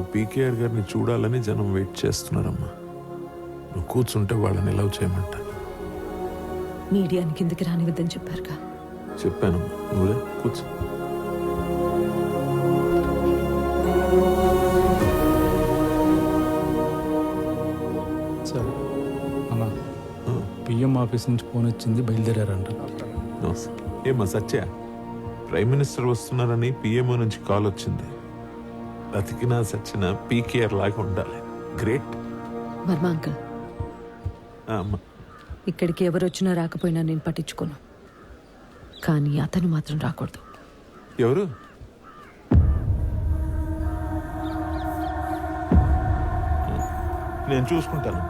మన పీకేఆర్ గారిని చూడాలని జనం వెయిట్ చేస్తున్నారమ్మా. నువ్వు కూర్చుంటే వాళ్ళని లవ్ చేయమంటాను. మీడియాని కిందకి రానివద్దని చెప్పారుగా. చెప్పానమ్మా, నువ్వే కూర్చో. సార్ అన్న పిఎం ఆఫీస్ నుంచి ఫోన్ వచ్చింది, బయలుదేరారంట. ఏమ్మా సత్య, ప్రైమ్ మినిస్టర్ వస్తున్నారని పిఎంఓ నుంచి కాల్ వచ్చింది. బతికినా సచ్చినా పీకేఆర్ లాగా ఉండాలి. గ్రేట్. వర్మ అంకుల్, అమ్మా ఇక్కడికి ఎవరు వచ్చినా రాకపోయినా నేను పట్టించుకోను, కానీ అతను మాత్రం రాకూడదు. ఎవరు? నేను చూసుకుంటాను.